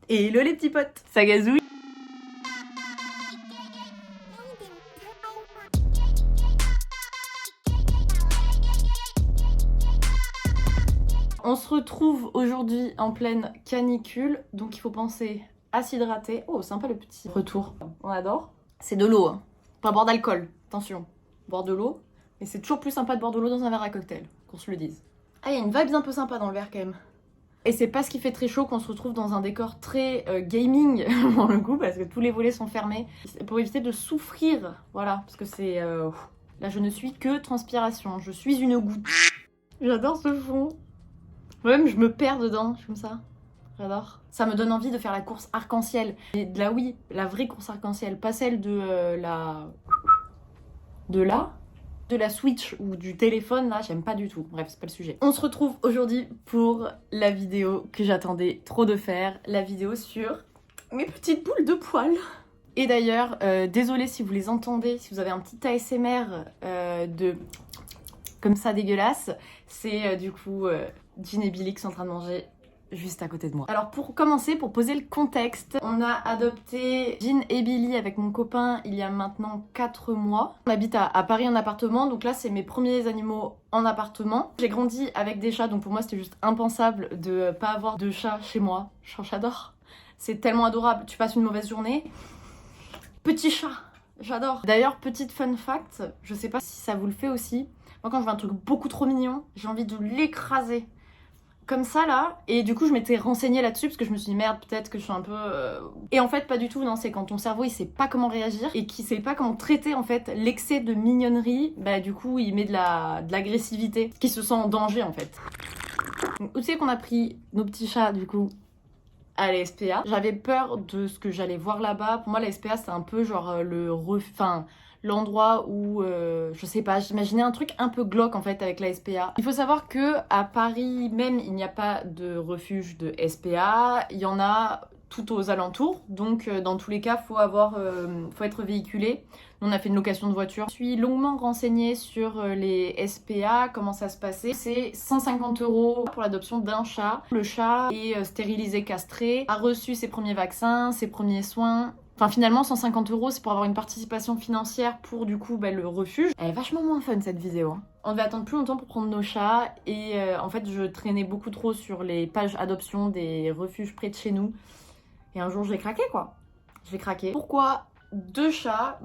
Et hello les petits potes, ça gazouille. On se retrouve aujourd'hui en pleine canicule, donc il faut penser à s'hydrater. Oh, sympa le petit retour, on adore. C'est de l'eau, hein. Pas boire d'alcool, attention. Boire de l'eau, mais c'est toujours plus sympa de boire de l'eau dans un verre à cocktail, qu'on se le dise. Ah, il y a une vibe un peu sympa dans le verre quand même. Et c'est parce qu'il fait très chaud qu'on se retrouve dans un décor très gaming, pour le coup, parce que tous les volets sont fermés, pour éviter de souffrir, voilà, parce que c'est... Là, je ne suis que transpiration, je suis une goutte. J'adore ce fond. Même, je me perds dedans, comme ça. J'adore. Ça me donne envie de faire la course arc-en-ciel. Et de la, oui, la vraie course arc-en-ciel, pas celle de la... De la Switch ou du téléphone, là, j'aime pas du tout. Bref, c'est pas le sujet. On se retrouve aujourd'hui pour la vidéo que j'attendais trop de faire. La vidéo sur mes petites boules de poils. Et d'ailleurs, désolée si vous les entendez, si vous avez un petit ASMR de... comme ça dégueulasse. C'est du coup Jean et Billy qui sont en train de manger juste à côté de moi. Alors pour commencer, pour poser le contexte, on a adopté Jean et Billy avec mon copain il y a maintenant 4 mois. On habite à Paris en appartement, donc là c'est mes premiers animaux en appartement. J'ai grandi avec des chats, donc pour moi c'était juste impensable de pas avoir de chat chez moi. J'adore. C'est tellement adorable. Tu passes une mauvaise journée. Petit chat, j'adore. D'ailleurs, petite fun fact, je sais pas si ça vous le fait aussi. Moi quand je vois un truc beaucoup trop mignon, j'ai envie de l'écraser. Comme ça là, et du coup je m'étais renseignée là-dessus parce que je me suis dit merde, peut-être que je suis un peu... Et en fait pas du tout, non, c'est quand ton cerveau il sait pas comment réagir et qu'il sait pas comment traiter en fait l'excès de mignonnerie, bah du coup il met de l'agressivité, qui se sent en danger en fait. Donc, où c'est qu'on a pris nos petits chats du coup à la SPA. J'avais peur de ce que j'allais voir là-bas. Pour moi la SPA c'était un peu genre l'endroit où, je sais pas, j'imaginais un truc un peu glauque en fait avec la SPA. Il faut savoir que à Paris même, il n'y a pas de refuge de SPA, il y en a tout aux alentours, donc dans tous les cas, faut être véhiculé. On a fait une location de voiture. Je suis longuement renseignée sur les SPA, comment ça se passait. C'est 150 € pour l'adoption d'un chat. Le chat est stérilisé, castré, a reçu ses premiers vaccins, ses premiers soins. Enfin finalement 150 € c'est pour avoir une participation financière pour du coup le refuge. Elle est vachement moins fun cette vidéo, hein. On devait attendre plus longtemps pour prendre nos chats et en fait je traînais beaucoup trop sur les pages adoption des refuges près de chez nous. Et un jour j'ai craqué quoi. J'ai craqué. Pourquoi 2 chats?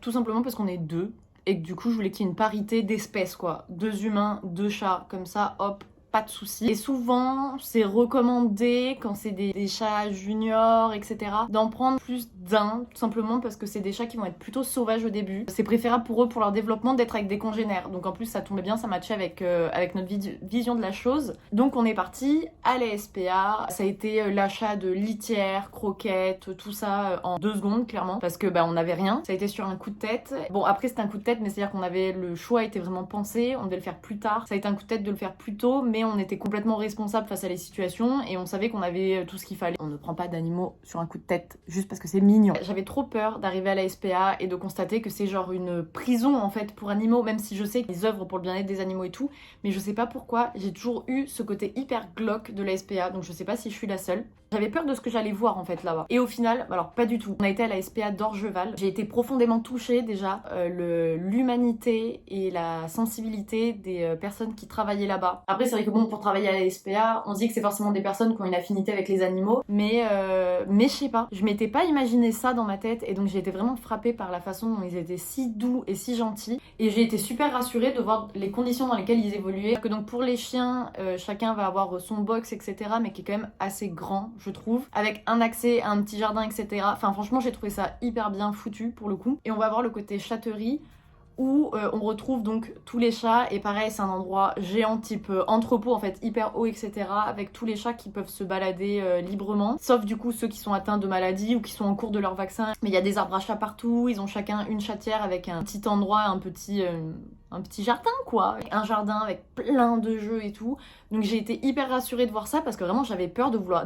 Tout simplement parce qu'on est 2 et que du coup je voulais qu'il y ait une parité d'espèces quoi. 2 humains, 2 chats, comme ça hop, pas de soucis. Et souvent, c'est recommandé quand c'est des chats juniors, etc., d'en prendre plus d'un, tout simplement parce que c'est des chats qui vont être plutôt sauvages au début. C'est préférable pour eux, pour leur développement, d'être avec des congénères. Donc en plus, ça tombait bien, ça matchait avec notre vision de la chose. Donc on est parti à la SPA. Ça a été l'achat de litières, croquettes, tout ça en 2 secondes, clairement, parce que on n'avait rien. Ça a été sur un coup de tête. Bon, après c'était un coup de tête, mais c'est-à-dire qu'on avait le choix était vraiment pensé. On devait le faire plus tard. Ça a été un coup de tête de le faire plus tôt, mais on était complètement responsable face à les situations et on savait qu'on avait tout ce qu'il fallait. On ne prend pas d'animaux sur un coup de tête juste parce que c'est mignon. J'avais trop peur d'arriver à la SPA et de constater que c'est genre une prison en fait pour animaux, même si je sais qu'ils œuvrent pour le bien-être des animaux et tout, mais je sais pas pourquoi, j'ai toujours eu ce côté hyper glauque de la SPA, donc je sais pas si je suis la seule. J'avais peur de ce que j'allais voir en fait là-bas. Et au final, alors pas du tout. On a été à la SPA d'Orgeval. J'ai été profondément touchée déjà. L'humanité et la sensibilité des personnes qui travaillaient là-bas. Après c'est vrai que bon, pour travailler à la SPA, on se dit que c'est forcément des personnes qui ont une affinité avec les animaux. Mais je sais pas. Je m'étais pas imaginé ça dans ma tête. Et donc j'ai été vraiment frappée par la façon dont ils étaient si doux et si gentils. Et j'ai été super rassurée de voir les conditions dans lesquelles ils évoluaient. Que donc pour les chiens, chacun va avoir son box, etc. Mais qui est quand même assez grand, je trouve, avec un accès à un petit jardin, etc. Enfin franchement j'ai trouvé ça hyper bien foutu pour le coup. Et on va voir le côté chatterie où on retrouve donc tous les chats et pareil c'est un endroit géant type entrepôt en fait, hyper haut, etc. avec tous les chats qui peuvent se balader librement, sauf du coup ceux qui sont atteints de maladies ou qui sont en cours de leur vaccin. Mais il y a des arbres à chats partout, ils ont chacun une chatière avec un petit endroit, un petit un petit jardin quoi, un jardin avec plein de jeux et tout. Donc j'ai été hyper rassurée de voir ça parce que vraiment j'avais peur de vouloir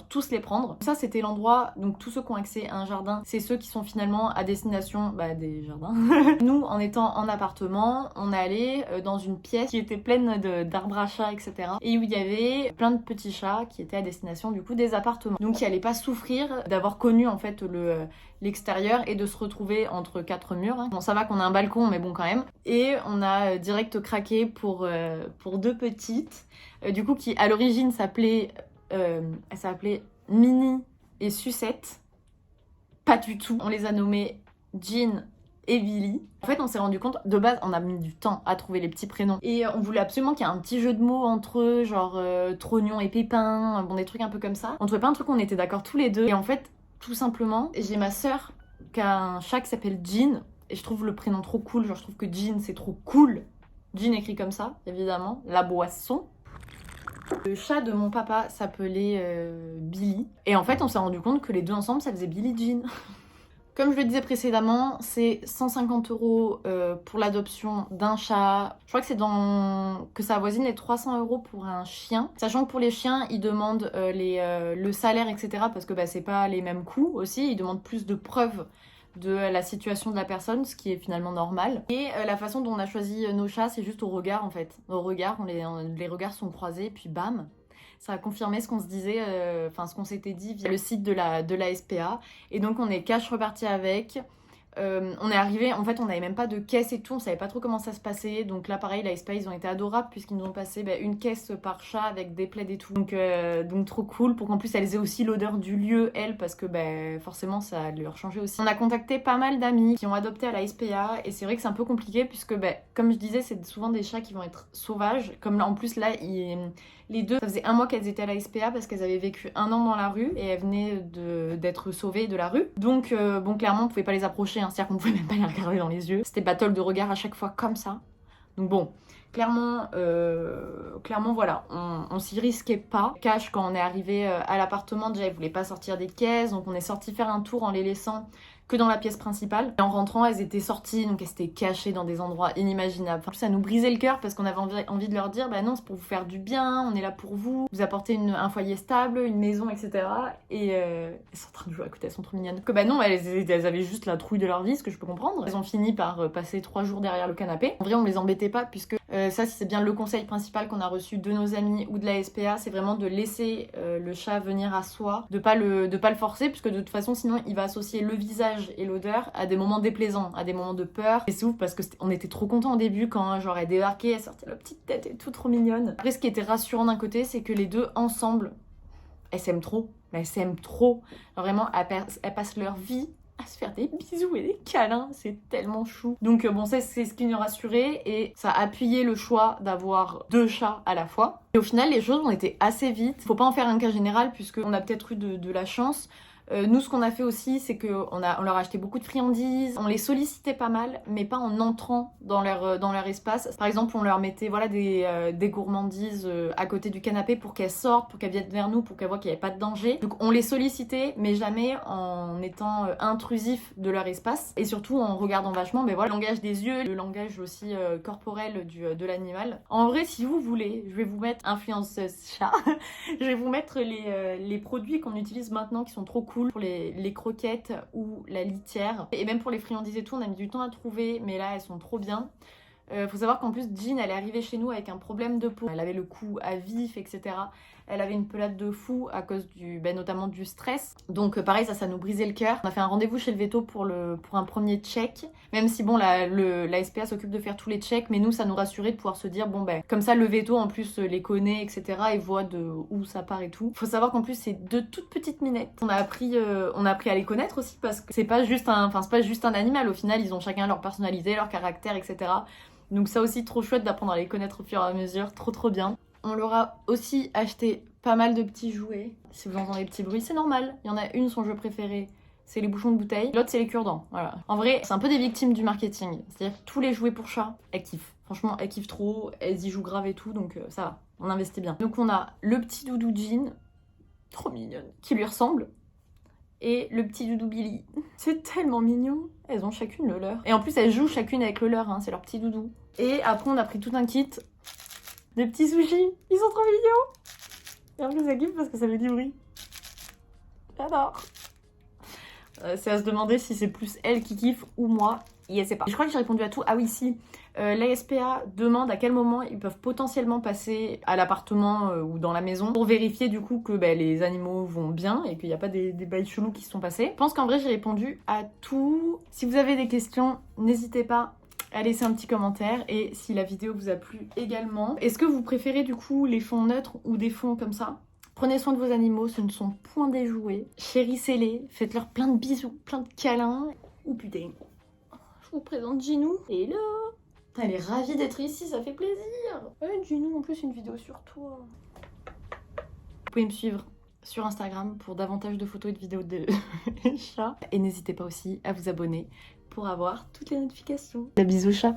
tous les prendre. Ça c'était l'endroit, donc tous ceux qui ont accès à un jardin, c'est ceux qui sont finalement à destination des jardins. Nous en étant en appartement, on allait dans une pièce qui était pleine d'arbres à chat, etc. Et où il y avait plein de petits chats qui étaient à destination du coup des appartements. Donc qui allaient pas souffrir d'avoir connu en fait l'extérieur et de se retrouver entre quatre murs. Bon ça va qu'on a un balcon mais bon quand même. Et on a direct craqué pour deux petites, du coup qui à l'origine s'appelaient Minnie et Sucette. Pas du tout. On les a nommées Jean et Billy. En fait, on s'est rendu compte, de base, on a mis du temps à trouver les petits prénoms. Et on voulait absolument qu'il y ait un petit jeu de mots entre eux, genre Trognon et Pépin, bon, des trucs un peu comme ça. On trouvait pas un truc où on était d'accord tous les deux. Et en fait, tout simplement, j'ai ma sœur qui a un chat qui s'appelle Jean. Et je trouve le prénom trop cool, genre je trouve que Jean c'est trop cool. Jean écrit comme ça, évidemment, la boisson. Le chat de mon papa s'appelait Billy. Et en fait, on s'est rendu compte que les deux ensemble, ça faisait Billy Jean. Comme je le disais précédemment, c'est 150 € pour l'adoption d'un chat. Je crois que ça avoisine les 300 € pour un chien. Sachant que pour les chiens, ils demandent le salaire, etc. Parce que c'est pas les mêmes coûts aussi. Ils demandent plus de preuves de la situation de la personne, ce qui est finalement normal. Et la façon dont on a choisi nos chats, c'est juste au regard en fait. Au regard, les regards sont croisés, puis bam, ça a confirmé ce qu'on se disait, ce qu'on s'était dit via le site de la SPA. Et donc on est cash reparti avec. On est arrivé, en fait on n'avait même pas de caisse et tout, on savait pas trop comment ça se passait. Donc là pareil, la SPA ils ont été adorables puisqu'ils nous ont passé une caisse par chat avec des plaids et tout. Donc trop cool, pour qu'en plus elles aient aussi l'odeur du lieu, elles, parce que forcément ça leur changeait aussi. On a contacté pas mal d'amis qui ont adopté à la SPA et c'est vrai que c'est un peu compliqué puisque comme je disais, c'est souvent des chats qui vont être sauvages. Comme là en plus là, les deux, ça faisait 1 mois qu'elles étaient à la SPA parce qu'elles avaient vécu 1 an dans la rue et elles venaient d'être sauvées de la rue. Donc clairement on pouvait pas les approcher, c'est-à-dire qu'on pouvait même pas les regarder dans les yeux. C'était battle de regard à chaque fois comme ça. Donc bon, clairement voilà, on s'y risquait pas. Cash, quand on est arrivé à l'appartement, déjà ils voulaient pas sortir des caisses, donc on est sorti faire un tour en les laissant que dans la pièce principale. Et en rentrant, elles étaient sorties, donc elles s'étaient cachées dans des endroits inimaginables. Enfin, ça nous brisait le cœur parce qu'on avait envie de leur dire non, c'est pour vous faire du bien, on est là pour vous apporter un foyer stable, une maison, etc. Et elles sont en train de jouer à côté, elles sont trop mignonnes. Que non, elles avaient juste la trouille de leur vie, ce que je peux comprendre. Elles ont fini par passer 3 jours derrière le canapé. En vrai, on les embêtait pas puisque ça, c'est bien le conseil principal qu'on a reçu de nos amis ou de la SPA, c'est vraiment de laisser le chat venir à soi, de pas le forcer, puisque de toute façon, sinon, il va associer le visage et l'odeur à des moments déplaisants, à des moments de peur. Et c'est ouf parce qu'on était trop contents au début quand elle débarquait, elle sortait la petite tête et tout, trop mignonne. Après, ce qui était rassurant d'un côté, c'est que les deux ensemble, elles s'aiment trop. Mais elles s'aiment trop. Genre, vraiment, elles passent leur vie à se faire des bisous et des câlins, c'est tellement chou. Donc ça c'est ce qui nous rassurait et ça a appuyé le choix d'avoir 2 chats à la fois. Et au final les choses ont été assez vite. Faut pas en faire un cas général puisqu'on a peut-être eu de la chance. Nous, ce qu'on a fait aussi, c'est qu'on leur a acheté beaucoup de friandises, on les sollicitait pas mal, mais pas en entrant dans leur espace. Par exemple, on leur mettait des gourmandises à côté du canapé pour qu'elles sortent, pour qu'elles viennent vers nous, pour qu'elles voient qu'il n'y avait pas de danger. Donc on les sollicitait, mais jamais en étant intrusif de leur espace, et surtout en regardant vachement le langage des yeux, le langage aussi corporel de l'animal. En vrai, si vous voulez, je vais vous mettre influenceuse chat, je vais vous mettre les produits qu'on utilise maintenant qui sont trop cool pour les croquettes ou la litière. Et même pour les friandises et tout, on a mis du temps à trouver, mais là elles sont trop bien. Faut savoir qu'en plus Jean, elle est arrivée chez nous avec un problème de peau. Elle avait le cou à vif, etc. Elle avait une pelade de fou à cause notamment du stress. Donc pareil, ça nous brisait le cœur. On a fait un rendez-vous chez le veto pour un premier check. Même si la SPA s'occupe de faire tous les checks, mais nous ça nous rassurait de pouvoir se dire comme ça le veto en plus les connaît, etc. et voit de où ça part et tout. Faut savoir qu'en plus c'est 2 toutes petites minettes. On a appris à les connaître aussi parce que c'est pas juste un animal. Au final, ils ont chacun leur personnalité, leur caractère, etc. Donc ça aussi trop chouette d'apprendre à les connaître au fur et à mesure, trop bien. On leur a aussi acheté pas mal de petits jouets. Si vous entendez des petits bruits, c'est normal. Il y en a une, son jeu préféré, c'est les bouchons de bouteille. L'autre, c'est les cure-dents. Voilà. En vrai, c'est un peu des victimes du marketing. C'est-à-dire que tous les jouets pour chat, elles kiffent. Franchement, elles kiffent trop, elles y jouent grave et tout, donc ça va, on investit bien. Donc on a le petit doudou Jean, trop mignonne, qui lui ressemble, et le petit doudou Billy. C'est tellement mignon. Elles ont chacune le leur. Et en plus, elles jouent chacune avec le leur, hein, c'est leur petit doudou. Et après, on a pris tout un kit de petits sushis. Ils sont trop mignons. Et en plus, ça kiffe parce que ça fait du bruit. J'adore. C'est à se demander si c'est plus elle qui kiffe ou moi. Je sais pas. Je crois que j'ai répondu à tout. Ah oui, si. La SPA demande à quel moment ils peuvent potentiellement passer à l'appartement ou dans la maison pour vérifier du coup que les animaux vont bien et qu'il n'y a pas des bails chelous qui se sont passés. Je pense qu'en vrai j'ai répondu à tout. Si vous avez des questions, n'hésitez pas à laisser un petit commentaire et si la vidéo vous a plu également. Est-ce que vous préférez du coup les fonds neutres ou des fonds comme ça? Prenez soin de vos animaux, ce ne sont point des jouets. Chérissez-les, faites-leur plein de bisous, plein de câlins. Oh putain. Je vous présente Ginou. Hello. Elle est ravie d'être ici, ça fait plaisir. Ouais, Ginou, en plus une vidéo sur toi. Vous pouvez me suivre sur Instagram pour davantage de photos et de vidéos de chats. Et n'hésitez pas aussi à vous abonner pour avoir toutes les notifications. La bisou chat.